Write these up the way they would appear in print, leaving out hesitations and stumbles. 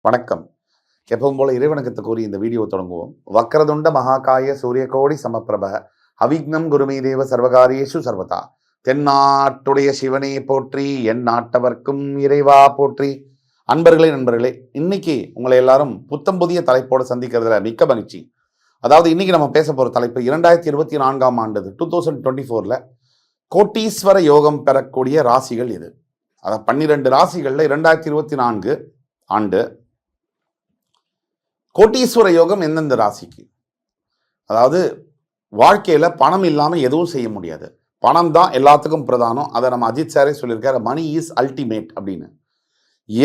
வணக்கம். எப்பவும் போல இறைவணக்கத்தை கூறி இந்த வீடியோ தொடங்குவோம். வக்ரதுண்ட மகாகாய சூரியகோடி சமப்பிரப அவிக்னம் குருமே தேவ சர்வகாரியேஷு சர்வதா. தென்னாட்டுடைய சிவனே போற்றி, என் நாட்டவர்க்கும் இறைவா போற்றி. நண்பர்களே, இன்னைக்கு உங்களை எல்லாரும் புத்தம் புதிய தலைப்போடு சந்திக்கிறதுல மிக்க மகிழ்ச்சி. அதாவது இன்னைக்கு நம்ம பேச போற தலைப்பு 2024ஆம் ஆண்டு 2024ல கோட்டீஸ்வர யோகம் பெறக்கூடிய ராசிகள் இது. அதாவது 12 ராசிகள்ல 2024 ஆண்டு கோட்டீஸ்வர யோகம் எந்தெந்த ராசிக்கு. அதாவது வாழ்க்கையில பணம் இல்லாம எதுவும் செய்ய முடியாது. பணம் தான் எல்லாத்துக்கும் பிரதானம். அதை நம்ம அஜித் சாரே சொல்லியிருக்காரு, மணி இஸ் அல்டிமேட் அப்படின்னு.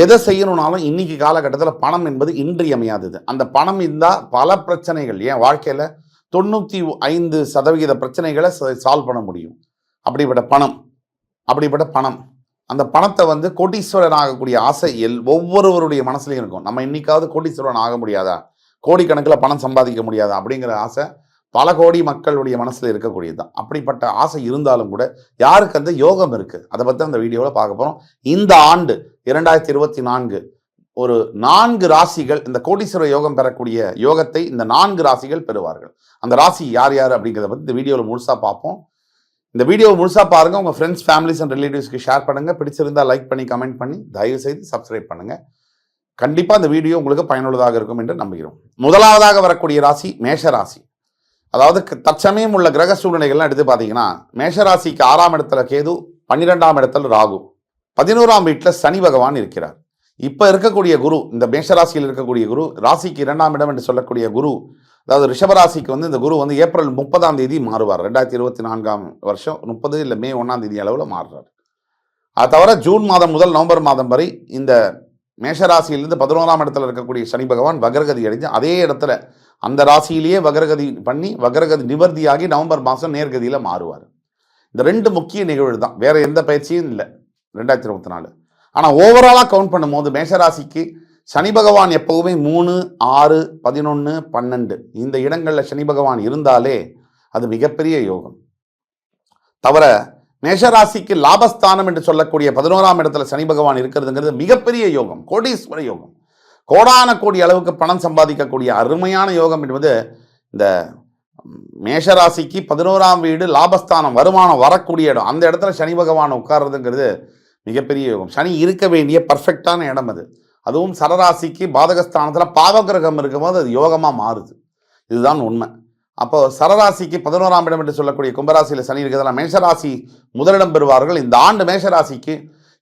எதை செய்யணும்னாலும் இன்னைக்கு காலகட்டத்தில் பணம் என்பது இன்றியமையாதது. அந்த பணம் இருந்தால் பல பிரச்சனைகள், ஏன் வாழ்க்கையில 95% பிரச்சனைகளை சால்வ் பண்ண முடியும். அப்படிப்பட்ட பணம் அந்த பணத்தை கோட்டீஸ்வரன் ஆகக்கூடிய ஆசை ஒவ்வொருவருடைய மனசுலையும் இருக்கும். நம்ம இன்னைக்காவது கோட்டீஸ்வரன் ஆக முடியாதா, கோடிக்கணக்கில் பணம் சம்பாதிக்க முடியாதா அப்படிங்கிற ஆசை பல கோடி மக்களுடைய மனசுல இருக்கக்கூடியது தான். அப்படிப்பட்ட ஆசை இருந்தாலும் கூட யாருக்கு அந்த யோகம் இருக்கு, அதை பற்றி அந்த வீடியோவில் பார்க்க போறோம். இந்த ஆண்டு 2024 ஒரு 4 ராசிகள் இந்த கோடீஸ்வர யோகம் பெறக்கூடிய யோகத்தை இந்த 4 ராசிகள் பெறுவார்கள். அந்த ராசி யார் யார் அப்படிங்கிறத பற்றி இந்த வீடியோவில் முழுசா பார்ப்போம். இந்த வீடியோ முழுசா பாருங்க, உங்க ஃப்ரெண்ட்ஸ், ஃபேமிலிஸ் அண்ட் ரிலேட்டிவ்ஸ்க்கு ஷேர் பண்ணுங்க. பிடிச்சிருந்தா லைக் பண்ணி கமெண்ட் பண்ணி தயவு செய்து சப்ஸ்கிரைப் பண்ணுங்க. கண்டிப்பா இந்த வீடியோ உங்களுக்கு பயனுள்ளதாக இருக்கும் என்று நம்புகிறோம். முதலாவதாக வரக்கூடிய ராசி மேஷ ராசி. அதாவது தற்சமயம் உள்ள கிரக சூழ்நிலைகள்லாம் எடுத்து பார்த்தீங்கன்னா, மேஷராசிக்கு 6ஆம் இடத்துல கேது, 12ஆம் இடத்துல ராகு, 11ஆம் வீட்டில் சனி பகவான் இருக்கிறார். இப்போ இருக்கக்கூடிய குரு, இந்த மேஷராசியில் இருக்கக்கூடிய குரு, ராசிக்கு 2ஆம் இடம் என்று சொல்லக்கூடிய குரு, அதாவது ரிஷபராசிக்கு இந்த குரு ஏப்ரல் 30ஆம் தேதி மாறுவார். 2024ஆம் வருஷம் 30 இல்லை மே 1ஆம் தேதி அளவில் மாறுறார். அது தவிர ஜூன் மாதம் முதல் நவம்பர் மாதம் வரை இந்த மேஷராசியிலிருந்து 11ஆம் இடத்துல இருக்கக்கூடிய சனி பகவான் வக்ரகதி அடைஞ்சு அதே இடத்துல அந்த ராசியிலேயே வக்ரகதி பண்ணி வக்ரகதி நிவர்த்தியாகி நவம்பர் மாதம் நேர்கதியில் மாறுவார். இந்த 2 முக்கிய நிகழ்வு தான், வேற எந்த பயிற்சியும் இல்லை 2024. ஆனால் ஓவராலாக கவுண்ட் பண்ணும்போது மேஷராசிக்கு சனி பகவான் எப்பவுமே 3, 6, 11, 12 இந்த இடங்களில் சனி பகவான் இருந்தாலே அது மிகப்பெரிய யோகம். தவிர மேஷராசிக்கு லாபஸ்தானம் என்று சொல்லக்கூடிய 11ஆம் இடத்துல சனி பகவான் இருக்கிறதுங்கிறது மிகப்பெரிய யோகம், கோடீஸ்வர யோகம். கோடான கோடி அளவுக்கு பணம் சம்பாதிக்கக்கூடிய அருமையான யோகம் என்பது இந்த மேஷராசிக்கு 11ஆம் வீடு லாபஸ்தானம், வருமானம் வரக்கூடிய இடம். அந்த இடத்துல சனி பகவான் உட்கார்றதுங்கிறது மிகப்பெரிய யோகம். சனி இருக்க வேண்டிய பர்ஃபெக்டான இடம் அது. அதுவும் சரராசிக்கு பாதகஸ்தானத்தில் பாவகிரகம் இருக்கும்போது அது யோகமாக மாறுது. இதுதான் உண்மை. அப்போ சரராசிக்கு 11ஆம் இடம் என்று சொல்லக்கூடிய கும்பராசியில் சனி இருக்கிறதுனால மேஷராசி முதலிடம் பெறுவார்கள். இந்த ஆண்டு மேஷராசிக்கு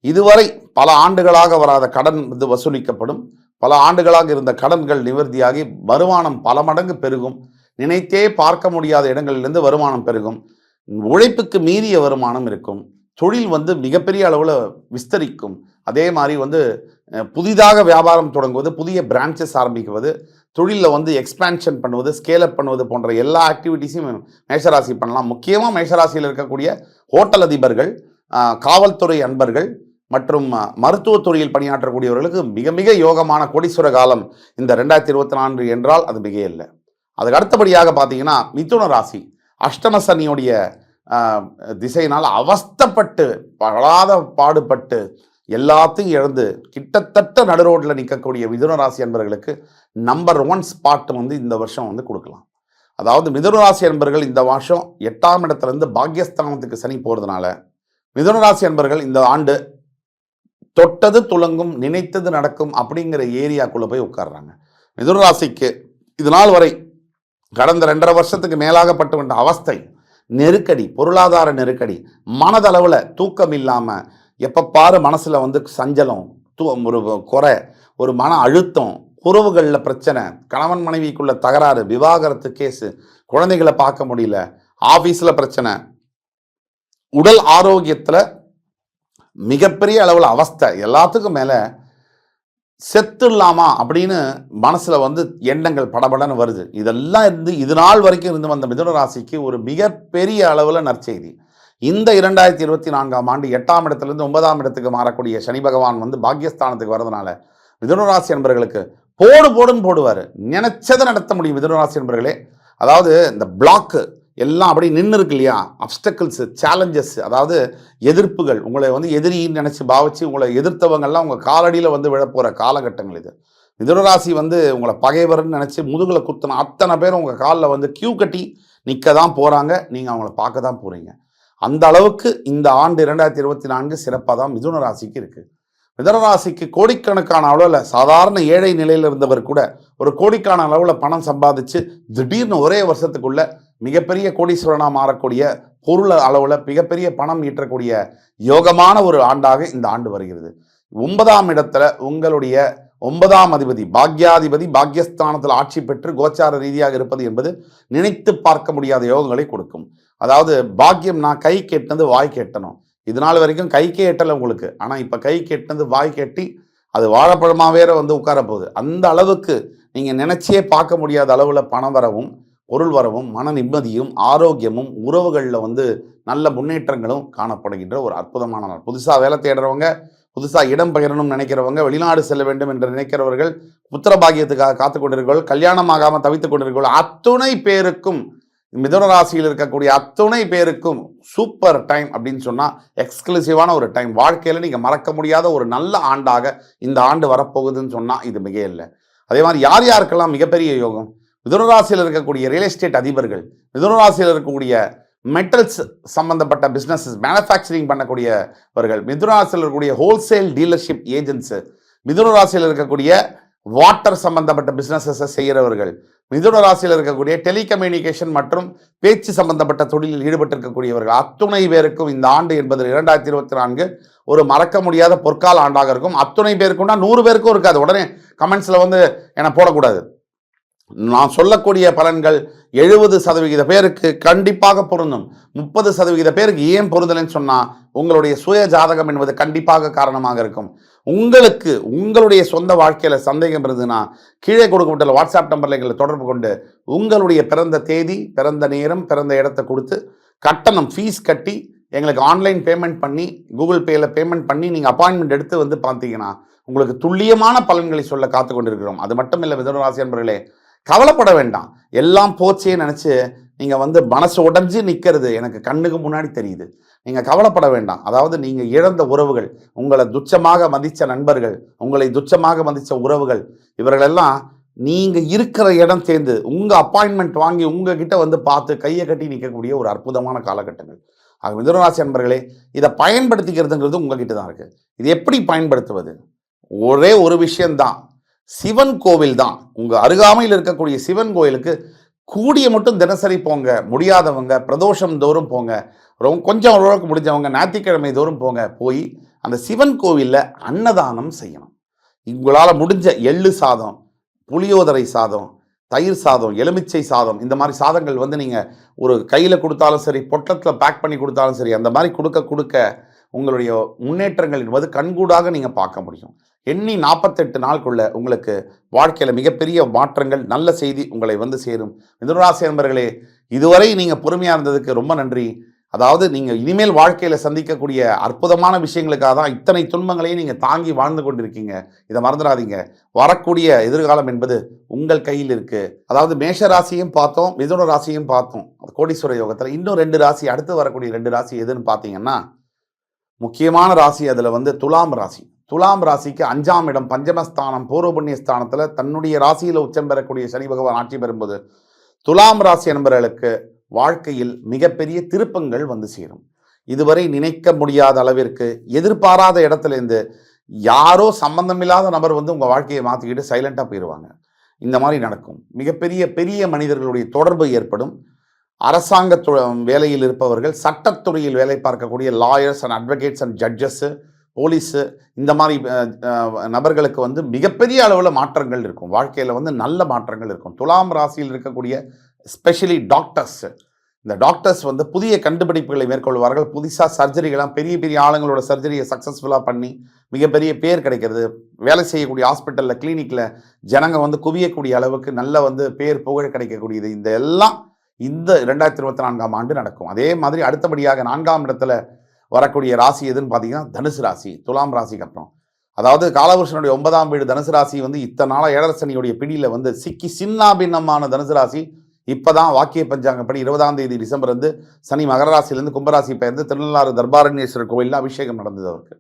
இதுவரை பல ஆண்டுகளாக வராத கடன் வசூலிக்கப்படும். பல ஆண்டுகளாக இருந்த கடன்கள் நிவர்த்தியாகி வருமானம் பல மடங்கு பெருகும். நினைத்தே பார்க்க முடியாத இடங்களிலிருந்து வருமானம் பெருகும். உழைப்புக்கு மீறிய வருமானம் இருக்கும். தொழில் மிகப்பெரிய அளவில் விஸ்தரிக்கும். அதே மாதிரி புதிதாக வியாபாரம் தொடங்குவது, புதிய பிரான்ச்சஸ் ஆரம்பிக்குவது, தொழிலில் எக்ஸ்பேன்ஷன் பண்ணுவது, ஸ்கேலப் பண்ணுவது போன்ற எல்லா ஆக்டிவிட்டீஸையும் மேஷராசி பண்ணலாம். முக்கியமாக மேஷராசியில் இருக்கக்கூடிய ஹோட்டல் அதிபர்கள், காவல்துறை அன்பர்கள் மற்றும் மருத்துவ துறையில் பணியாற்றக்கூடியவர்களுக்கு மிக மிக யோகமான கோடீஸ்வர காலம் இந்த 2024 என்றால் அது மிக இல்லை. அதுக்கு அடுத்தபடியாக பார்த்தீங்கன்னா மிதுன ராசி, அஷ்டம சனியுடைய திசையினால் அவஸ்தப்பட்டு படாத பாடுபட்டு எல்லாத்தையும் இழந்து கிட்டத்தட்ட நடுரோட்டில் நிற்கக்கூடிய மிதுன ராசி என்பவர்களுக்கு நம்பர் 1 ஸ்பாட் இந்த வருஷம் கொடுக்கலாம். அதாவது மிதுன ராசி என்பவர்கள் இந்த வருஷம் 8ஆம் இடத்துலேருந்து பாக்யஸ்தானத்துக்கு சனி போகிறதுனால மிதுன ராசி என்பவர்கள் இந்த ஆண்டு தொட்டது துலங்கும், நினைத்தது நடக்கும் அப்படிங்கிற ஏரியாக்குள்ளே போய் உட்கார்றாங்க. மிதுன ராசிக்கு இது நாள் வரை கடந்த 2.5 வருஷத்துக்கு மேலாகப்பட்டு வந்த அவஸ்தை, நெருக்கடி, பொருளாதார நெருக்கடி, மனதளவில் தூக்கம் இல்லாமல் எப்போ பாரு மனசில் சஞ்சலம், ஒரு குறை, ஒரு மன அழுத்தம், உறவுகளில் பிரச்சனை, கணவன் மனைவிக்குள்ள தகராறு, விவாகரத்து கேஸு, குழந்தைகளை பார்க்க முடியல, ஆஃபீஸில் பிரச்சனை, உடல் ஆரோக்கியத்தில் மிகப்பெரிய அளவில் அவஸ்தை, எல்லாத்துக்கும் மேலே செத்துடலாமா அப்படின்னு மனசில் எண்ணங்கள் படபடன்னு வருது. இதெல்லாம் இது நாள் வரைக்கும் இருந்து வந்த மிதுன ராசிக்கு ஒரு மிகப்பெரிய அளவில் நற்செய்தி. இந்த 2024ஆம் ஆண்டு 8ஆம் இடத்துலேருந்து 9ஆம் இடத்துக்கு மாறக்கூடிய சனி பகவான் பாக்யஸ்தானத்துக்கு வரதுனால மிதுன ராசி என்பவர்களுக்கு போடுன்னு போடுவார். நினைச்சதை நடத்த முடியும் மிதுன ராசி என்பவர்களே. அதாவது இந்த பிளாக்கு எல்லாம் அப்படி நின்று இருக்கு இல்லையா, அப்டக்கிள்ஸு, சேலஞ்சஸ், அதாவது எதிர்ப்புகள், உங்களை எதிரின்னு நினச்சி பாவிச்சு உங்களை எதிர்த்தவங்கள்லாம் உங்கள் காலடியில் விழப்போகிற காலகட்டங்கள் இது. மிதுன ராசி வந்து உங்களை பகைவர்னு நினச்சி முதுகுல குத்துன அத்தனை பேரும் உங்கள் காலில் வந்து கியூ கட்டி நிற்க தான் போகிறாங்க. நீங்கள் அவங்கள பார்க்க தான் போகிறீங்க. அந்த அளவுக்கு இந்த ஆண்டு 2024 சிறப்பாக தான் மிதுன ராசிக்கு இருக்குது. மிதுன ராசிக்கு கோடிக்கணக்கான அளவில் சாதாரண ஏழை நிலையில் இருந்தவர் கூட ஒரு கோடிக்கான அளவில் பணம் சம்பாதிச்சு திடீர்னு ஒரே வருஷத்துக்குள்ள மிகப்பெரிய கோடீஸ்வரனாக மாறக்கூடிய பொருள் அளவில் மிகப்பெரிய பணம் ஈட்டக்கூடிய யோகமான ஒரு ஆண்டாக இந்த ஆண்டு வருகிறது. 9ஆம் இடத்துல உங்களுடைய 9ஆம் அதிபதி பாக்யாதிபதி பாக்யஸ்தானத்தில் ஆட்சி பெற்று கோச்சார ரீதியாக இருப்பது என்பது நினைத்து பார்க்க முடியாத யோகங்களை கொடுக்கும். அதாவது பாக்கியம்னா கை கெட்டினது வாய் கெட்டணும். இதனால் வரைக்கும் கைக்கே எட்டலை உங்களுக்கு. ஆனால் இப்போ கை கெட்டினது வாய் கெட்டி அது வாழைப்பழமாக வேற வந்து உட்கார போகுது. அந்த அளவுக்கு நீங்கள் நினைச்சே பார்க்க முடியாத அளவில் பணம் வரவும் பொருள் வரவும் மன நிம்மதியும் ஆரோக்கியமும் உறவுகளில் வந்து நல்ல முன்னேற்றங்களும் காணப்படுகின்ற ஒரு அற்புதமான நாள். புதுசாக வேலை தேடுறவங்க, புதுசாக இடம் பெயரணும்னு நினைக்கிறவங்க, வெளிநாடு செல்ல வேண்டும் என்று நினைக்கிறவர்கள், புத்திர பாக்கியத்துக்காக காத்து கொண்டிருக்கிறவர்கள், கல்யாணம் ஆகாமல் தவித்துக் கொண்டிருக்கிறவர்கள், அத்துணை பேருக்கும் மிதுன ராசியில் இருக்கக்கூடிய அத்துணை பேருக்கும் சூப்பர் டைம் அப்படின்னு சொன்னால் எக்ஸ்க்ளூசிவான ஒரு டைம். வாழ்க்கையில் நீங்கள் மறக்க முடியாத ஒரு நல்ல ஆண்டாக இந்த ஆண்டு வரப்போகுதுன்னு சொன்னால் இது மிக இல்லை. அதே மாதிரி யார் யாருக்கெல்லாம் மிகப்பெரிய யோகம், மிதுன ராசியில் இருக்கக்கூடிய ரியல் எஸ்டேட் அதிபர்கள், மிதுன ராசியில் இருக்கக்கூடிய மெட்டல்ஸ் சம்பந்தப்பட்ட பிஸ்னஸஸ் மேனுஃபேக்சரிங் பண்ணக்கூடியவர்கள், மிதுன ராசியில் இருக்கக்கூடிய ஹோல்சேல் டீலர்ஷிப் ஏஜென்ட்ஸு, மிதுன ராசியில் இருக்கக்கூடிய வாட்டர் சம்பந்தப்பட்ட பிஸ்னஸஸை செய்கிறவர்கள், மிதுன ராசியில் இருக்கக்கூடிய டெலிகம்யூனிகேஷன் மற்றும் பேச்சு சம்பந்தப்பட்ட தொழிலில் ஈடுபட்டிருக்கக்கூடியவர்கள், அத்துணை பேருக்கும் இந்த ஆண்டு என்பது 2024 ஒரு மறக்க முடியாத பொற்கால ஆண்டாக இருக்கும். அத்துணை பேருக்கும்னா 100 பேருக்கும் இருக்காது. உடனே கமெண்ட்ஸில் வந்து என்னை போடக்கூடாது. நான் சொல்லக்கூடிய பலன்கள் 70% பேருக்கு கண்டிப்பாக பொருந்தும். 30% பேருக்கு ஏன் பொருந்தலைன்னு சொன்னால் உங்களுடைய சுய ஜாதகம் என்பது கண்டிப்பாக காரணமாக இருக்கும். உங்களுக்கு உங்களுடைய சொந்த வாழ்க்கையில் சந்தேகம் இருந்ததுன்னா கீழே கொடுக்கப்பட்ட வாட்ஸ்அப் நம்பரில் எங்களை தொடர்பு கொண்டு உங்களுடைய பிறந்த தேதி, பிறந்த நேரம், பிறந்த இடத்தை கொடுத்து கட்டணம் ஃபீஸ் கட்டி எங்களுக்கு ஆன்லைன் பேமெண்ட் பண்ணி கூகுள் பேயில் பேமெண்ட் பண்ணி நீங்கள் அப்பாயின்மெண்ட் எடுத்து வந்து பார்த்தீங்கன்னா உங்களுக்கு துல்லியமான பலன்களை சொல்ல காத்து கொண்டிருக்கிறோம். அது மட்டும் இல்லை மிதுன ராசி நண்பர்களே, கவலைப்பட வேண்டாம். எல்லாம் போச்சே நினச்சி நீங்கள் வந்து மனசு உடைஞ்சு நிற்கிறது எனக்கு கண்ணுக்கு முன்னாடி தெரியுது. நீங்கள் கவலைப்பட வேண்டாம். அதாவது நீங்கள் இழந்த உறவுகள், உங்களை துச்சமாக மதித்த நண்பர்கள், உங்களை துச்சமாக மதித்த உறவுகள், இவர்களெல்லாம் நீங்கள் இருக்கிற இடம் தேர்ந்து உங்கள் அப்பாயின்மெண்ட் வாங்கி உங்ககிட்ட வந்து பார்த்து கையை கட்டி நிற்கக்கூடிய ஒரு அற்புதமான காலகட்டங்கள். ஆக மிதுன ராசி நண்பர்களே, இதை பயன்படுத்திக்கிறதுங்கிறது உங்ககிட்ட தான் இருக்குது. இது எப்படி பயன்படுத்துவது? ஒரே ஒரு விஷயம்தான், சிவன் கோவில் தான். உங்கள் அருகாமையில் இருக்கக்கூடிய சிவன் கோயிலுக்கு கூடிய மட்டும் தினசரி போங்க. முடியாதவங்க பிரதோஷம் தோறும் போங்க. கொஞ்சம் ஓரளவுக்கு முடிஞ்சவங்க ஞாயிற்றுக்கிழமை தோறும் போங்க. போய் அந்த சிவன் கோவிலில் அன்னதானம் செய்யணும். உங்களால் முடிஞ்ச எள்ளு சாதம், புளியோதரை சாதம், தயிர் சாதம், எலுமிச்சை சாதம், இந்த மாதிரி சாதங்கள் வந்து நீங்கள் ஒரு கையில் கொடுத்தாலும் சரி, பொட்டத்தில் பேக் பண்ணி கொடுத்தாலும் சரி, அந்த மாதிரி கொடுக்க உங்களுடைய முன்னேற்றங்கள் என்பது கண்கூடாக நீங்கள் பார்க்க முடியும். எண்ணி 48 நாளுக்குள்ள உங்களுக்கு வாழ்க்கையில் மிகப்பெரிய மாற்றங்கள், நல்ல செய்தி உங்களை வந்து சேரும். மிதுன ராசி நண்பர்களே, இதுவரை நீங்கள் பொறுமையாக இருந்ததுக்கு ரொம்ப நன்றி. அதாவது நீங்கள் இனிமேல் வாழ்க்கையில் சந்திக்கக்கூடிய அற்புதமான விஷயங்களுக்காக தான் இத்தனை துன்பங்களையும் நீங்கள் தாங்கி வாழ்ந்து கொண்டிருக்கீங்க. இதை மறந்துடாதீங்க. வரக்கூடிய எதிர்காலம் என்பது உங்கள் கையில் இருக்குது. அதாவது மேஷ ராசியும் பார்த்தோம், மிதுன ராசியும் பார்த்தோம். கோடீஸ்வர யோகத்தில் இன்னும் 2 ராசி, அடுத்து வரக்கூடிய 2 ராசி எதுன்னு பார்த்தீங்கன்னா முக்கியமான ராசி. அதில் வந்து துலாம் ராசி. துலாம் ராசிக்கு 5ஆம் இடம் பஞ்சமஸ்தானம் பூர்வ புண்ணியஸ்தானத்தில் தன்னுடைய ராசியில் உச்சம் பெறக்கூடிய சனி பகவான் ஆட்சி பெறும்போது துலாம் ராசி நண்பர்களுக்கு வாழ்க்கையில் மிகப்பெரிய திருப்பங்கள் வந்து சேரும். இதுவரை நினைக்க முடியாத அளவிற்கு எதிர்பாராத இடத்துலேருந்து யாரோ சம்பந்தமில்லாத நபர் வந்து உங்கள் வாழ்க்கையை மாற்றிக்கிட்டு சைலண்டாக போயிடுவாங்க. இந்த மாதிரி நடக்கும். பெரிய மனிதர்களுடைய தொடர்பு ஏற்படும். அரசாங்க வேலையில் இருப்பவர்கள், சட்டத்துறையில் வேலை பார்க்கக்கூடிய lawyers and advocates and judges, police, இந்த மாதிரி நபர்களுக்கு வந்து மிகப்பெரிய அளவில் மாற்றங்கள் இருக்கும். வாழ்க்கையில் வந்து நல்ல மாற்றங்கள் இருக்கும். துலாம் ராசியில் இருக்கக்கூடிய ஸ்பெஷலி டாக்டர்ஸ், இந்த டாக்டர்ஸ் வந்து புதிய கண்டுபிடிப்புகளை மேற்கொள்வார்கள். புதுசாக சர்ஜரிகளாம் பெரிய ஆளுங்களோட சர்ஜரியை சக்ஸஸ்ஃபுல்லாக பண்ணி மிகப்பெரிய பேர் கிடைக்கிறது. வேலை செய்யக்கூடிய ஹாஸ்பிட்டலில், கிளினிக்கில் ஜனங்க வந்து குவியக்கூடிய அளவுக்கு நல்ல வந்து பேர் புகழ் கிடைக்கக்கூடியது. இந்த எல்லாம் இந்த 2024ஆம் ஆண்டு நடக்கும். அதே மாதிரி அடுத்தபடியாக 4ஆம் இடத்துல வரக்கூடிய ராசி எதுன்னு பார்த்தீங்கன்னா தனுசு ராசி. துலாம் ராசிக்கு அப்புறம், அதாவது காலபுருஷனுடைய 9ஆம் வீடு தனுசு ராசி வந்து இத்தனை நாளாக ஏழரசனியுடைய பிடியில் வந்து சிக்கி சின்னாபின்னமான தனுசு ராசி இப்போ தான் வாக்கிய பஞ்சாங்கப்படி 20ஆம் தேதி டிசம்பர் வந்து சனி மகர ராசியிலேருந்து கும்பராசி பெயர்ந்து திருநள்ளாறு தர்பாரண்யேஸ்வரர் கோயிலில் அபிஷேகம் நடந்தது அவருக்கு.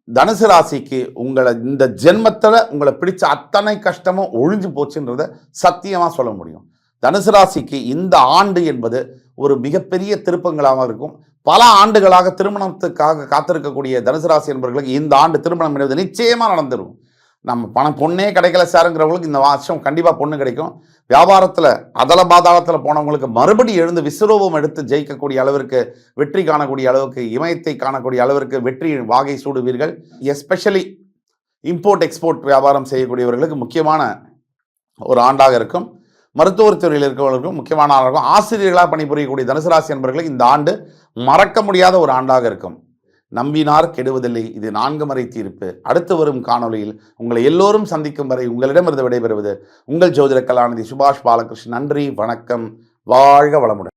தனுசு ராசிக்கு உங்களை இந்த ஜென்மத்தில் உங்களை பிடிச்ச அத்தனை கஷ்டமும் ஒழிஞ்சு போச்சுன்றத சத்தியமாக சொல்ல முடியும். தனுசு ராசிக்கு இந்த ஆண்டு என்பது ஒரு மிகப்பெரிய திருப்பங்களாக இருக்கும். பல ஆண்டுகளாக திருமணத்துக்காக காத்திருக்கக்கூடிய தனுசு ராசி என்பவர்களுக்கு இந்த ஆண்டு திருமணம் என்பது நிச்சயமாக நடந்துடும். நம்ம பொண்ணே கிடைக்கல சாருங்கிறவங்களுக்கு இந்த வருஷம் கண்டிப்பாக பொண்ணு கிடைக்கும். வியாபாரத்தில் அதல பாதாளத்தில் போனவங்களுக்கு மறுபடி எழுந்து விஸ்வரூபம் எடுத்து ஜெயிக்கக்கூடிய அளவிற்கு, வெற்றி காணக்கூடிய அளவுக்கு, இமயத்தை காணக்கூடிய அளவிற்கு வெற்றி வாகை சூடுவீர்கள். எஸ்பெஷலி இம்போர்ட் எக்ஸ்போர்ட் வியாபாரம் செய்யக்கூடியவர்களுக்கு முக்கியமான ஒரு ஆண்டாக இருக்கும். மருத்துவத் துறையில் இருக்கிறவர்களுக்கும் முக்கியமான ஆண்டாக இருக்கும். ஆசிரியர்களாக பணிபுரியக்கூடிய தனுசு ராசி என்பவர்களுக்கு இந்த ஆண்டு மறக்க முடியாத ஒரு ஆண்டாக இருக்கும். நம்பினார் கெடுவதில்லை. இது 4 முறை தீர்ப்பு. அடுத்து வரும் காணொலியில் உங்களை எல்லோரும் சந்திக்கும் வரை உங்களிடமிருந்து விடைபெறுவது உங்கள் ஜோதிட கலாநிதி சுபாஷ் பாலகிருஷ்ணன். நன்றி, வணக்கம், வாழ்க வளமுடன்.